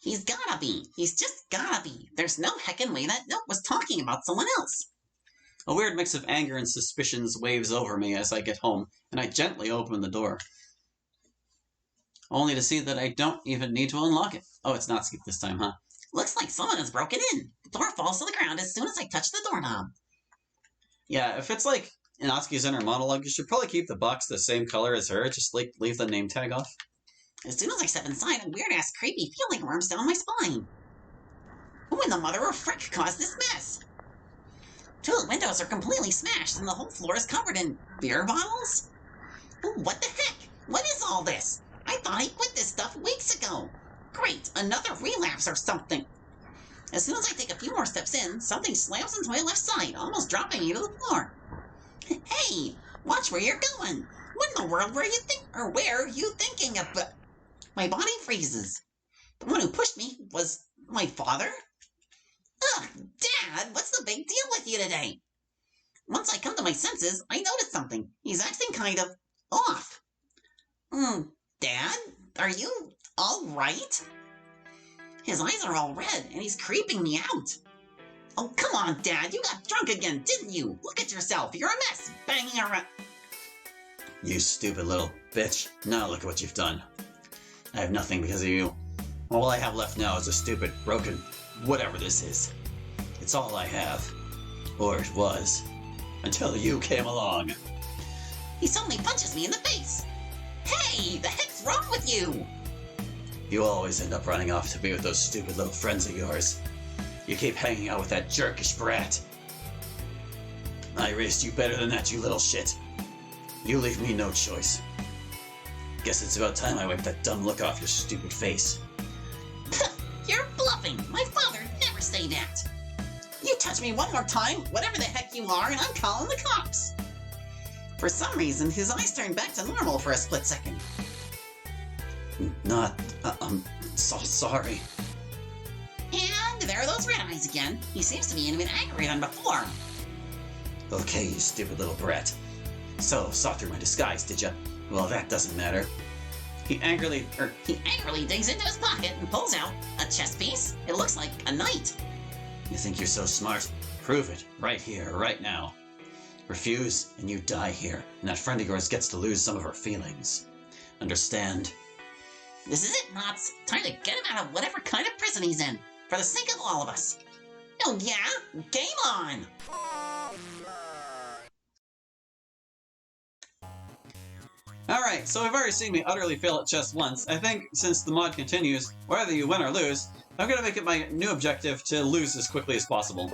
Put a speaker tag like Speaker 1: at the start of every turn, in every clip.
Speaker 1: He's gotta be. He's just gotta be. There's no heckin' way that note was talking about someone else.
Speaker 2: A weird mix of anger and suspicions waves over me as I get home, and I gently open the door. Only to see that I don't even need to unlock it. Oh, it's not Natsuki this time, huh?
Speaker 1: Looks like someone has broken in. The door falls to the ground as soon as I touch the doorknob.
Speaker 2: Yeah, if it's like Natsuki's inner monologue, you should probably keep the box the same color as her. Just like leave the name tag off.
Speaker 1: As soon as I step inside, a weird-ass creepy feeling runs down my spine. Who in the mother of frick caused this mess? Two of the windows are completely smashed and the whole floor is covered in beer bottles? What the heck? What is all this? I thought he quit this stuff weeks ago. Great, another relapse or something. As soon as I take a few more steps in, something slams into my left side, almost dropping me to the floor. Hey, watch where you're going. What in the world were you thinking of? My body freezes. The one who pushed me was my father? Ugh, Dad, what's the big deal with you today? Once I come to my senses, I notice something. He's acting kind of off. Dad, are you all right? His eyes are all red, and he's creeping me out. Oh, come on, Dad, you got drunk again, didn't you? Look at yourself, you're a mess, banging around.
Speaker 2: You stupid little bitch. Now look at what you've done. I have nothing because of you. All I have left now is a stupid, broken, whatever this is. It's all I have. Or it was. Until you came along.
Speaker 1: He suddenly punches me in the face. Hey, the heck's wrong with you?
Speaker 2: You always end up running off to be with those stupid little friends of yours. You keep hanging out with that jerkish brat. I raised you better than that, you little shit. You leave me no choice. Guess it's about time I wipe that dumb look off your stupid face.
Speaker 1: You're bluffing! My father never say that! You touch me one more time, whatever the heck you are, and I'm calling the cops! For some reason, his eyes turned back to normal for a split second.
Speaker 2: I'm so sorry.
Speaker 1: And there are those red eyes again. He seems to be even angrier than before.
Speaker 2: Okay, you stupid little brat. So, saw through my disguise, did ya? Well, that doesn't matter. He angrily
Speaker 1: digs into his pocket and pulls out a chess piece. It looks like a knight.
Speaker 2: You think you're so smart? Prove it, right here, right now. Refuse, and you die here, and that friend of yours gets to lose some of her feelings. Understand?
Speaker 1: This is it, Knots. Time to get him out of whatever kind of prison he's in, for the sake of all of us. Oh yeah? Game on!
Speaker 2: Alright, so we've already seen me utterly fail at chess once. I think since the mod continues, whether you win or lose, I'm gonna make it my new objective to lose as quickly as possible.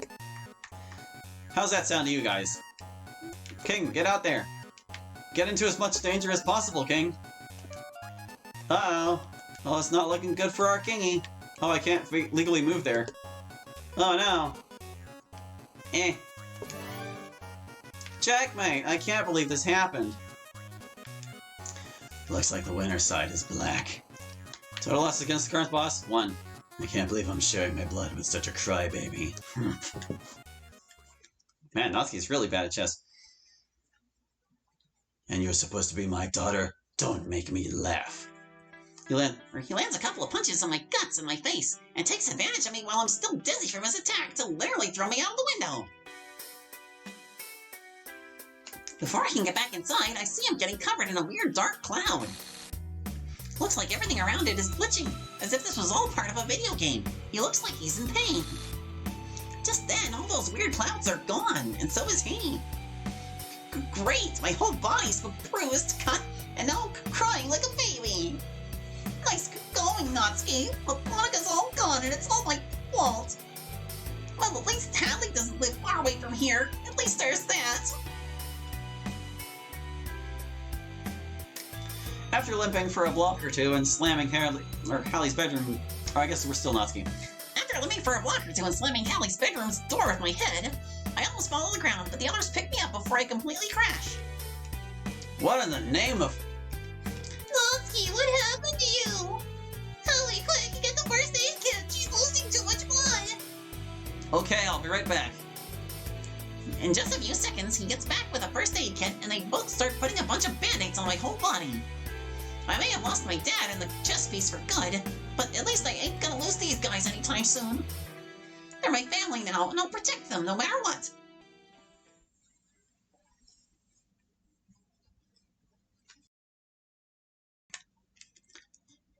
Speaker 2: How's that sound to you guys? King, get out there! Get into as much danger as possible, King! Uh-oh. Well, it's not looking good for our kingy. Oh, I can't legally move there. Oh no! Checkmate! I can't believe this happened. Looks like the winner's side is black. Total loss against the current boss, 1. I can't believe I'm sharing my blood with such a crybaby. Man, Natsuki's really bad at chess. And you're supposed to be my daughter? Don't make me laugh.
Speaker 1: He lands a couple of punches on my guts and my face, and takes advantage of me while I'm still dizzy from his attack to literally throw me out of the window. Before I can get back inside, I see him getting covered in a weird dark cloud. Looks like everything around it is glitching, as if this was all part of a video game. He looks like he's in pain. Just then, all those weird clouds are gone, and so is he. Great! My whole body's bruised, cut, and now I'm crying like a baby. Nice going, Natsuki, but Monica's all gone and it's all my fault. Well, at least Hadley doesn't live far away from here. At least there's that.
Speaker 2: After limping for a block or two and slamming Hallie's bedroom, or I guess we're still Natsuki.
Speaker 1: After limping for a block or two and slamming Hallie's bedroom's door with my head, I almost fall to the ground, but the others pick me up before I completely crash.
Speaker 2: What in the name of...
Speaker 1: Natsuki, what happened to you? Hallie, quick, get the first aid kit. She's losing too much blood.
Speaker 2: Okay, I'll be right back.
Speaker 1: In just a few seconds, he gets back with a first aid kit, and they both start putting a bunch of band-aids on my whole body. I may have lost my dad and the chess piece for good, But at least I ain't gonna lose these guys anytime soon. They're my family now, and I'll protect them no matter what.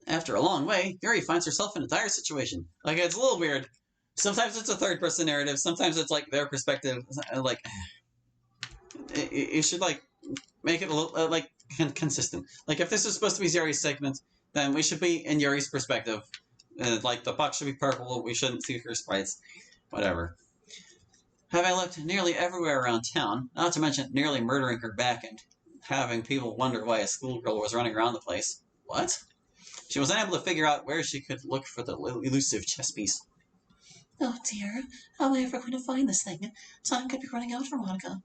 Speaker 2: After a long way, Yuri finds herself in a dire situation. Like, it's a little weird. Sometimes it's a third-person narrative. Sometimes it's, like, their perspective. Like, you should, like, make it a little, like, consistent. Like, if this is supposed to be Yuri's segment, then we should be in Yuri's perspective. Like, the puck should be purple. We shouldn't see her sprites. Whatever. Have I looked nearly everywhere around town, not to mention nearly murdering her back and having people wonder why a schoolgirl was running around the place? What? She was unable to figure out where she could look for the elusive chess piece.
Speaker 1: Oh dear, how am I ever going to find this thing? Time could be running out for Monica.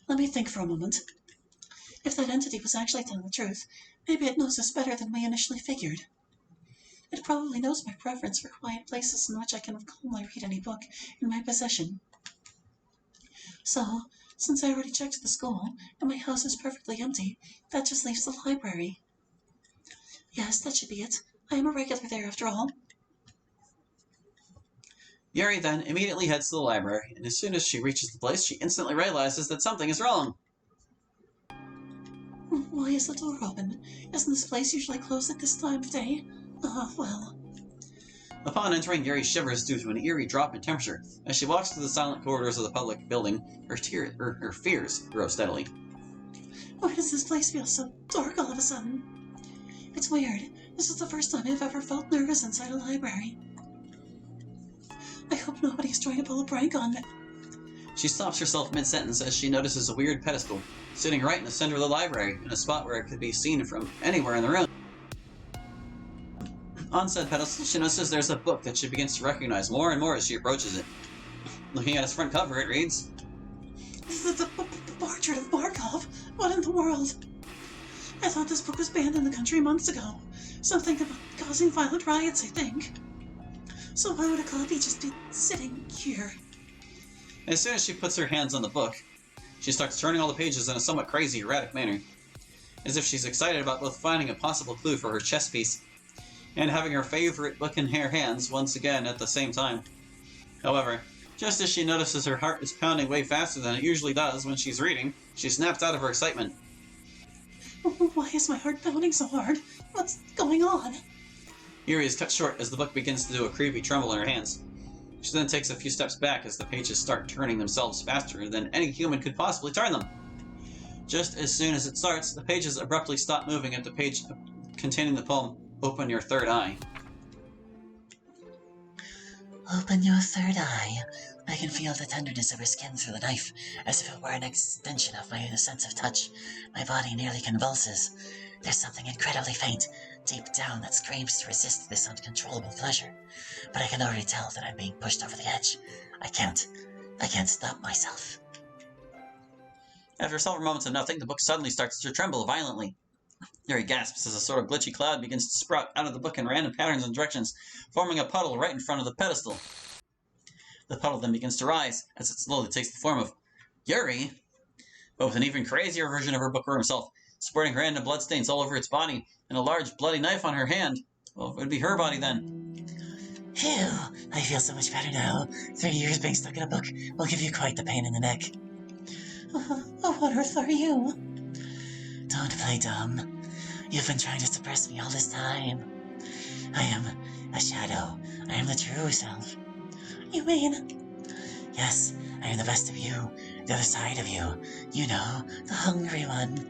Speaker 1: Let me think for a moment. If that entity was actually telling the truth, maybe it knows us better than we initially figured. It probably knows my preference for quiet places in which I can calmly read any book in my possession. So, since I already checked the school, and my house is perfectly empty, that just leaves the library. Yes, that should be it. I am a regular there after all.
Speaker 2: Yuri then immediately heads to the library, and as soon as she reaches the place, she instantly realizes that something is wrong.
Speaker 1: Why is the door open? Isn't this place usually closed at this time of day? Well.
Speaker 2: Upon entering, Yuri shivers due to an eerie drop in temperature. As she walks through the silent corridors of the public building, her fears grow steadily.
Speaker 1: Why does this place feel so dark all of a sudden? It's weird. This is the first time I've ever felt nervous inside a library. I hope nobody's trying to pull a prank on me.
Speaker 2: She stops herself mid-sentence as she notices a weird pedestal, sitting right in the center of the library, in a spot where it could be seen from anywhere in the room. On said pedestal, she notices there's a book that she begins to recognize more and more as she approaches it. Looking at its front cover, it reads,
Speaker 1: The Portrait of Markov? What in the world? I thought this book was banned in the country months ago. Something about causing violent riots, I think. So why would a copy just be sitting here?
Speaker 2: As soon as she puts her hands on the book, she starts turning all the pages in a somewhat crazy, erratic manner, as if she's excited about both finding a possible clue for her chess piece and having her favorite book in her hands once again at the same time. However, just as she notices her heart is pounding way faster than it usually does when she's reading, she snaps out of her excitement.
Speaker 1: Why is my heart pounding so hard? What's going on?
Speaker 2: Yuri is cut short as the book begins to do a creepy tremble in her hands. She then takes a few steps back as the pages start turning themselves faster than any human could possibly turn them. Just as soon as it starts, the pages abruptly stop moving at the page containing the poem, Open Your Third Eye.
Speaker 1: Open your third eye. I can feel the tenderness of her skin through the knife, as if it were an extension of my sense of touch. My body nearly convulses. There's something incredibly faint, deep down, that screams to resist this uncontrollable pleasure. But I can already tell that I'm being pushed over the edge. I can't stop myself.
Speaker 2: After several moments of nothing, the book suddenly starts to tremble violently. Yuri gasps as a sort of glitchy cloud begins to sprout out of the book in random patterns and directions, forming a puddle right in front of the pedestal. The puddle then begins to rise, as it slowly takes the form of Yuri, but with an even crazier version of her bookworm self, sporting random bloodstains all over its body, and a large bloody knife on her hand. Well, it would be her body then.
Speaker 1: Phew, I feel so much better now. 3 years being stuck in a book will give you quite the pain in the neck. What on earth are you? Don't play dumb. You've been trying to suppress me all this time. I am a shadow. I am the true self. You mean? Yes, I am the best of you, the other side of you. You know, the hungry one.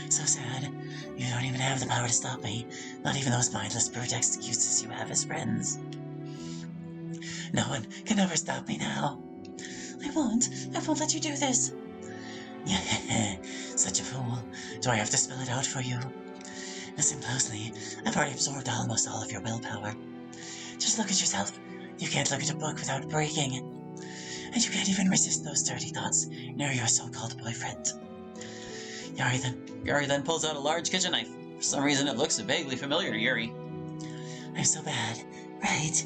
Speaker 1: So sad. You don't even have the power to stop me. Not even those mindless brute excuses you have as friends. No one can ever stop me now. I won't let you do this. Such a fool. Do I have to spell it out for you? Listen closely. I've already absorbed almost all of your willpower. Just look at yourself. You can't look at a book without breaking. And you can't even resist those dirty thoughts near your so-called boyfriend.
Speaker 2: Yuri then pulls out a large kitchen knife. For some reason, it looks vaguely familiar to Yuri.
Speaker 1: I'm so bad, right?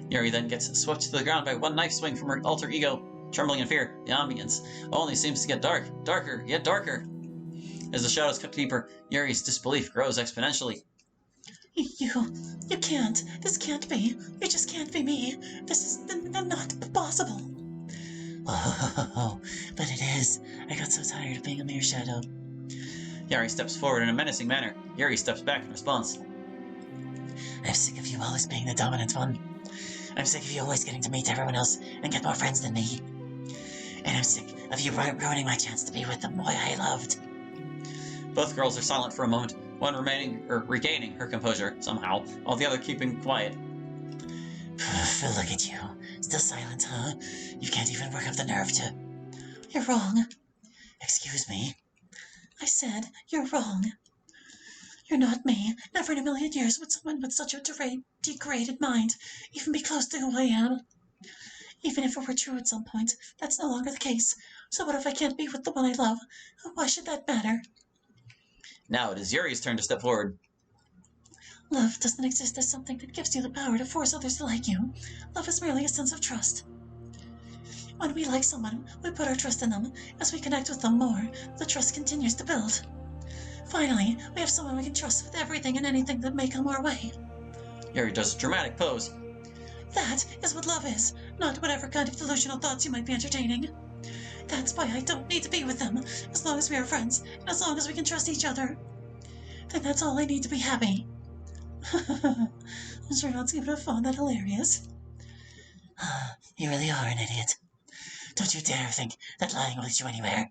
Speaker 2: Yuri then gets swept to the ground by one knife swing from her alter ego. Trembling in fear, the ambience only seems to get darker, yet darker. As the shadows cut deeper, Yuri's disbelief grows exponentially.
Speaker 3: You can't. This can't be. You just can't be me. This is not possible. Oh, but it is. I got so tired of being a mere shadow.
Speaker 2: Yari steps forward in a menacing manner. Yuri steps back in response.
Speaker 3: I'm sick of you always being the dominant one. I'm sick of you always getting to meet everyone else and get more friends than me. And I'm sick of you ruining my chance to be with the boy I loved.
Speaker 2: Both girls are silent for a moment, one regaining her composure somehow, while the other keeping quiet.
Speaker 3: Look at you. Still silent, huh? You can't even work up the nerve to... You're wrong. Excuse me. I said, you're wrong. You're not me. Never in a million years would someone with such a degraded mind even be close to who I am. Even if it were true at some point, that's no longer the case. So what if I can't be with the one I love? Why should that matter?
Speaker 2: Now it is Yuri's turn to step forward.
Speaker 3: Love doesn't exist as something that gives you the power to force others to like you. Love is merely a sense of trust. When we like someone, we put our trust in them. As we connect with them more, the trust continues to build. Finally, we have someone we can trust with everything and anything that may come our way.
Speaker 2: Yuri does a dramatic pose.
Speaker 3: That is what love is, not whatever kind of delusional thoughts you might be entertaining. That's why I don't need to be with them, as long as we are friends, and as long as we can trust each other. Then that's all I need to be happy. I'm sure not even found that hilarious. You really are an idiot. Don't you dare think that lying will lead you anywhere.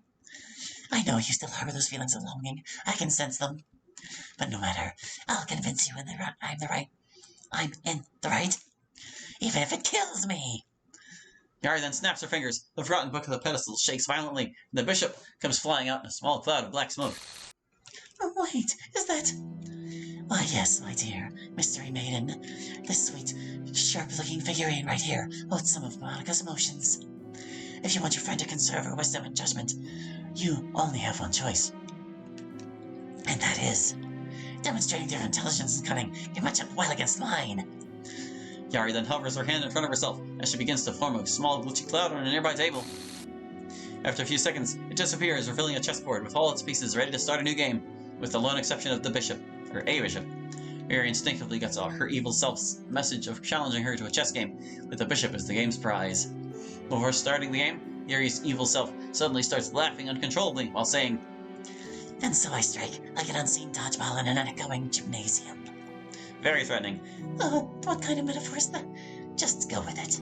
Speaker 3: I know you still harbor those feelings of longing. I can sense them. But no matter, I'll convince you I'm in the right. Even if it kills me.
Speaker 2: Yari then snaps her fingers. The forgotten book of the pedestal shakes violently, and the bishop comes flying out in a small cloud of black smoke.
Speaker 3: Oh, wait, is that... Why, yes, my dear, mystery maiden. This sweet, sharp-looking figurine right here holds some of Monica's emotions. If you want your friend to conserve her wisdom and judgment, you only have one choice. And that is demonstrating their intelligence and cunning can match up well against mine.
Speaker 2: Yari then hovers her hand in front of herself as she begins to form a small glitchy cloud on a nearby table. After a few seconds, it disappears, revealing a chessboard with all its pieces ready to start a new game, with the lone exception of the bishop, or a bishop. Yuri instinctively gets her evil self's message of challenging her to a chess game, with the bishop as the game's prize. Before starting the game, Yuri's evil self suddenly starts laughing uncontrollably while saying,
Speaker 3: And so I strike like an unseen dodgeball in an unechoing gymnasium.
Speaker 2: Very threatening.
Speaker 3: What kind of metaphor is that? Just go with it.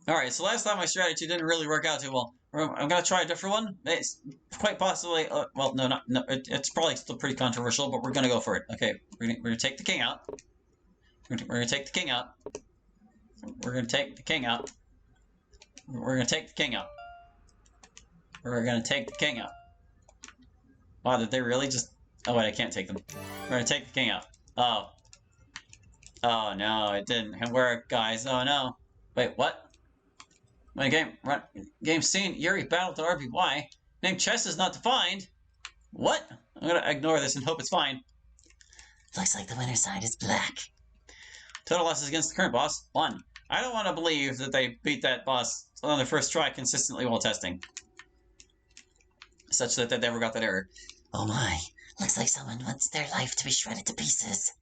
Speaker 2: Alright, so last time my strategy didn't really work out too well. I'm going to try a different one. It's quite possibly... well, no, it's probably still pretty controversial, but we're going to go for it. Okay, we're going to take the king out. We're going to take the king out. We're going to take the king out. We're going to take the king out. We're going to take the king out. Wow, did they really just... Oh, wait, I can't take them. We're going to take the king out. Oh. Oh, no, it didn't. And where, guys? Oh, no. Wait, what? My game scene, Yuri battled to RBY. Name chess is not defined. What? I'm going to ignore this and hope it's fine.
Speaker 3: Looks like the winner's side is black.
Speaker 2: Total losses against the current boss, 1. I don't want to believe that they beat that boss on their first try consistently while testing. Such that they never got that error.
Speaker 3: Oh my, looks like someone wants their life to be shredded to pieces.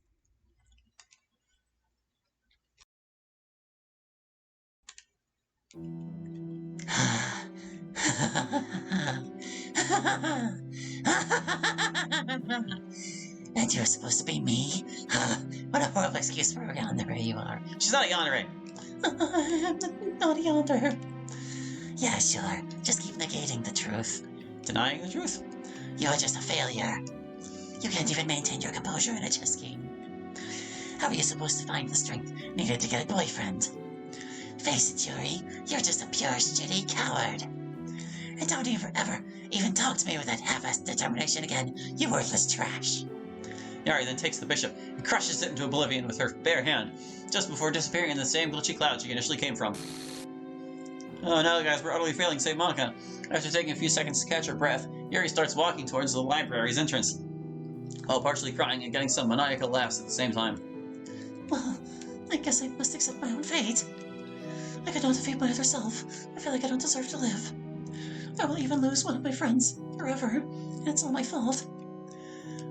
Speaker 3: And you're supposed to be me? What a horrible excuse for a yandere you are.
Speaker 2: She's not a yandere.
Speaker 3: I'm not a yandere. Yeah, sure. Just keep negating the truth.
Speaker 2: Denying the truth?
Speaker 3: You're just a failure. You can't even maintain your composure in a chess game. How are you supposed to find the strength needed to get a boyfriend? Face it, Yuri, you're just a pure shitty coward. And don't ever even talk to me with that half-assed determination again, you worthless trash.
Speaker 2: Yari then takes the bishop and crushes it into oblivion with her bare hand, just before disappearing in the same glitchy cloud she initially came from. Oh no, guys, we're utterly failing to save Monica. After taking a few seconds to catch her breath, Yuri starts walking towards the library's entrance, while partially crying and getting some maniacal laughs at the same time.
Speaker 3: Well, I guess I must accept my own fate. I could not defeat my other self. I feel like I don't deserve to live. I will even lose one of my friends, forever, and it's all my fault.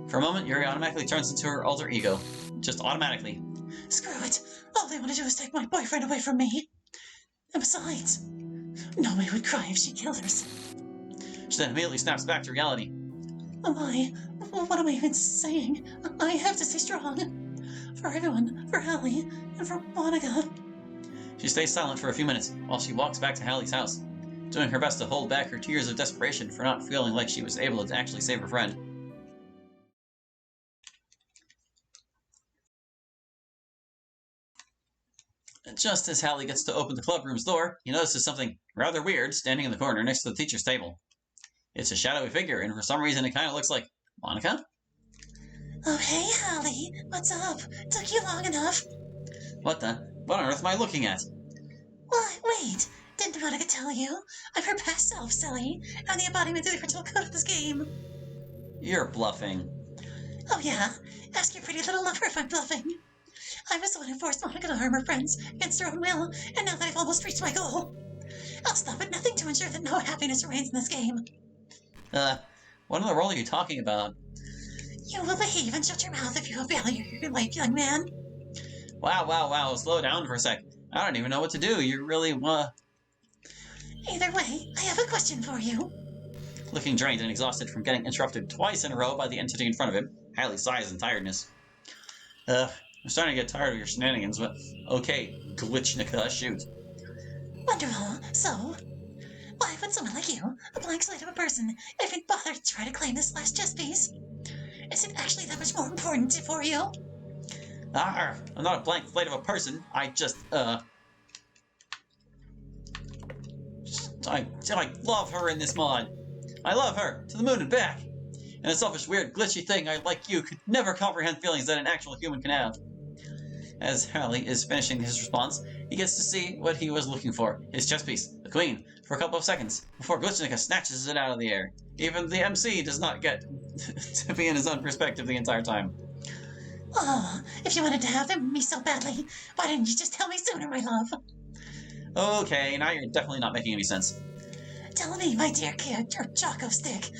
Speaker 2: For a moment, Yuri automatically turns into her alter ego. Just automatically.
Speaker 3: Screw it. All they want to do is take my boyfriend away from me. And besides, nobody would cry if she killed herself.
Speaker 2: She then immediately snaps back to reality.
Speaker 3: Oh my, what am I even saying? I have to stay strong. For everyone, for Hallie, and for Monica.
Speaker 2: She stays silent for a few minutes while she walks back to Hallie's house, doing her best to hold back her tears of desperation for not feeling like she was able to actually save her friend. Just as Hallie gets to open the clubroom's door, he notices something rather weird standing in the corner next to the teacher's table. It's a shadowy figure, and for some reason it kind of looks like Monica?
Speaker 3: Oh, hey, Hallie. What's up? Took you long enough.
Speaker 2: What on earth am I looking at?
Speaker 3: What? Wait. Didn't Monica tell you? I'm her past self, silly. I'm the embodiment of the original code of this game.
Speaker 2: You're bluffing.
Speaker 3: Oh, yeah? Ask your pretty little lover if I'm bluffing. I was the one who forced Monica to harm her friends against her own will, and now that I've almost reached my goal, I'll stop at nothing to ensure that no happiness reigns in this game.
Speaker 2: What in the world are you talking about?
Speaker 3: You will behave and shut your mouth if you have value in your life, young man.
Speaker 2: Wow. Slow down for a sec. I don't even know what to do. You really,
Speaker 3: Either way, I have a question for you.
Speaker 2: Looking drained and exhausted from getting interrupted twice in a row by the entity in front of him, Hallie sighs in tiredness. I'm starting to get tired of your shenanigans, but okay, Glitchnica, shoot.
Speaker 3: Wonderful. So, why would someone like you, a blank slate of a person, even bother to try to claim this last chess piece? Is it actually that much more important for you?
Speaker 2: I'm not a blank slate of a person. I just, I love her in this mod. I love her, to the moon and back. And a selfish, weird, glitchy thing I, like you, could never comprehend feelings that an actual human can have. As Hallie is finishing his response, he gets to see what he was looking for, his chess piece, the queen, for a couple of seconds, before Glitchnica snatches it out of the air. Even the MC does not get to be in his own perspective the entire time.
Speaker 3: Oh, if you wanted to have me so badly, why didn't you just tell me sooner, my love?
Speaker 2: Okay, now you're definitely not making any sense.
Speaker 3: Tell me, my dear kid, or Choco Stick.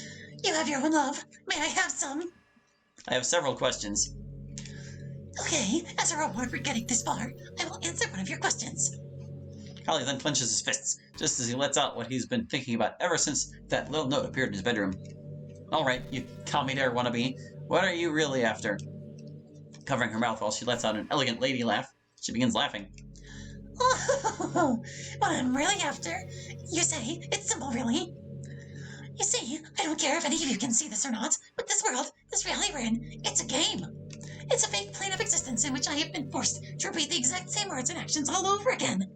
Speaker 3: You have your own love. May I have some?
Speaker 2: I have several questions.
Speaker 3: Okay, as a reward for getting this far, I will answer one of your questions.
Speaker 2: Hallie then clenches his fists, just as he lets out what he's been thinking about ever since that little note appeared in his bedroom. Alright, you commie-dare wannabe, what are you really after? Covering her mouth while she lets out an elegant lady laugh, she begins laughing.
Speaker 3: Oh, what I'm really after? You say, it's simple, really. You see, I don't care if any of you can see this or not, but this world, this reality we're in, it's a game. It's a fake plane of existence in which I have been forced to repeat the exact same words and actions all over again.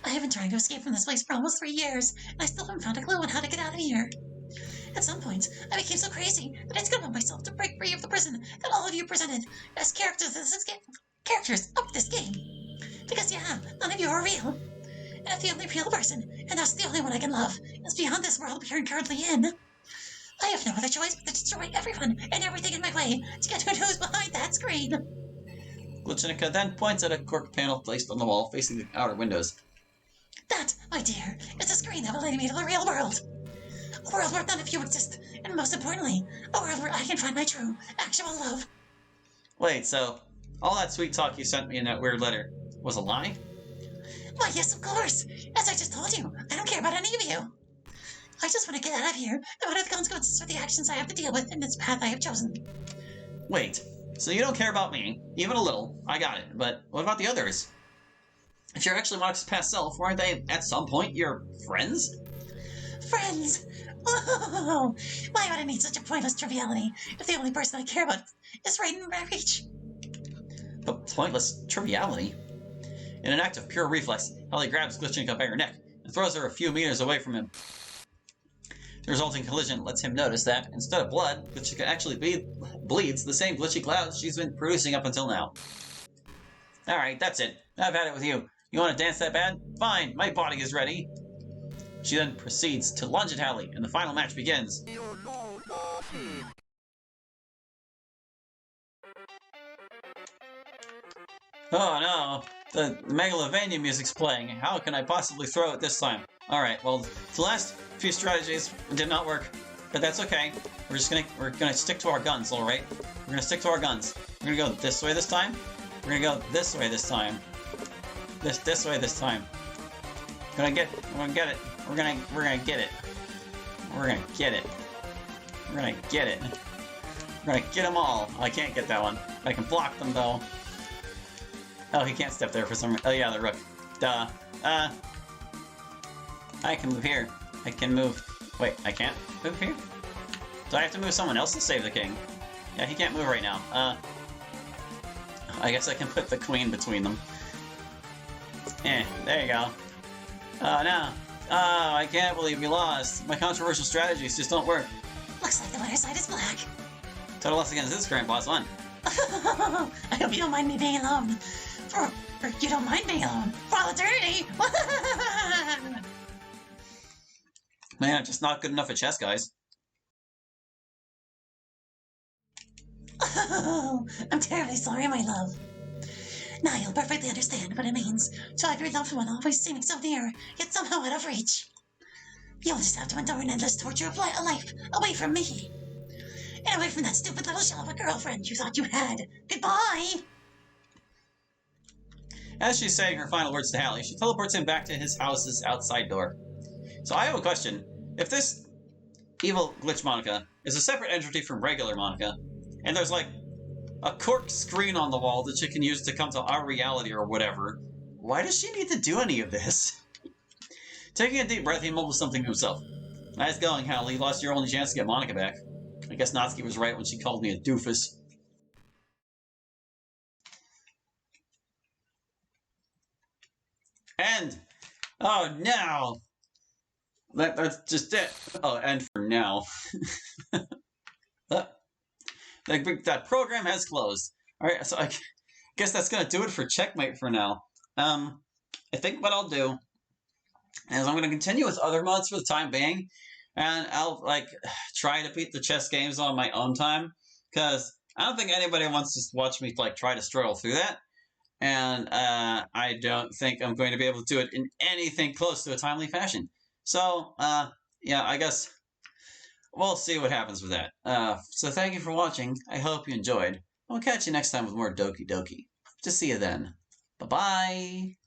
Speaker 3: I have been trying to escape from this place for almost 3 years, and I still haven't found a clue on how to get out of here. At some point, I became so crazy that I discovered myself to break free of the prison that all of you presented as characters of this game. Because yeah, none of you are real. And if the only real person, and thus the only one I can love, is beyond this world we are currently in, I have no other choice but to destroy everyone and everything in my way to get to who's behind that screen.
Speaker 2: Glitchnica then points at a cork panel placed on the wall facing the outer windows.
Speaker 3: That, my dear, is the screen that will lead me to the real world. A world where none of you exist, and most importantly, a world where I can find my true, actual love.
Speaker 2: Wait, so all that sweet talk you sent me in that weird letter was a lie?
Speaker 3: Why, yes, of course. As I just told you, I don't care about any of you. I just want to get out of here, no matter the consequences for the actions I have to deal with in this path I have chosen.
Speaker 2: Wait, so you don't care about me, even a little, I got it, but what about the others? If you're actually Monica's past self, weren't they, at some point, your friends?
Speaker 3: Friends? Whoa! Why would I need such a pointless triviality if the only person I care about is right in my reach?
Speaker 2: But pointless triviality? In an act of pure reflex, Hallie grabs Glitchnica by her neck and throws her a few meters away from him. The resulting collision lets him notice that, instead of blood, Glitchnica actually bleeds the same glitchy clouds she's been producing up until now. Alright, that's it. I've had it with you. You want to dance that bad? Fine, my body is ready. She then proceeds to lunge at Hallie, and the final match begins. Oh no, the Megalovania music's playing. How can I possibly throw it this time? Alright, well, the last few strategies did not work. but that's okay. We're gonna stick to our guns, all right? We're gonna stick to our guns. We're gonna go this way this time. We're gonna go this way this time. This way this time. We're gonna get it. We're gonna get it. We're gonna get it. We're gonna get it. We're gonna get it. We're gonna get them all. Oh, I can't get that one. I can block them though. Oh, he can't step there for some reason. Oh yeah, the rook. Duh. I can move here. I can move. Wait, I can't move here? Do I have to move someone else to save the king? Yeah, he can't move right now. I guess I can put the queen between them. There you go. Oh, no. Oh, I can't believe we lost. My controversial strategies just don't work.
Speaker 3: Looks like the winner's side is black.
Speaker 2: Total loss against this grand boss won.
Speaker 3: I hope you don't mind me being alone. For you don't mind being alone. For all eternity.
Speaker 2: Man, I'm just not good enough at chess, guys.
Speaker 3: Oh, I'm terribly sorry, my love. Now you'll perfectly understand what it means to have your loved one always seeming so near, yet somehow out of reach. You'll just have to endure an endless torture of life away from me. And away from that stupid little shell of a girlfriend you thought you had. Goodbye!
Speaker 2: As she's saying her final words to Hallie, she teleports him back to his house's outside door. So I have a question. If this evil glitch Monica is a separate entity from regular Monica, and there's like a cork screen on the wall that she can use to come to our reality or whatever, why does she need to do any of this? Taking a deep breath, he mumbles something to himself. Nice going, Hallie. You lost your only chance to get Monica back. I guess Natsuki was right when she called me a doofus. End! Oh, no! That's just it. Oh, and for now. That program has closed. Alright, so I guess that's gonna do it for Checkmate for now. I think what I'll do is I'm gonna continue with other mods for the time being, and I'll try to beat the chess games on my own time, because I don't think anybody wants to watch me try to struggle through that, and I don't think I'm going to be able to do it in anything close to a timely fashion. So yeah, I guess we'll see what happens with that. So thank you for watching. I hope you enjoyed. We'll catch you next time with more Doki Doki. Just see you then. Bye-bye.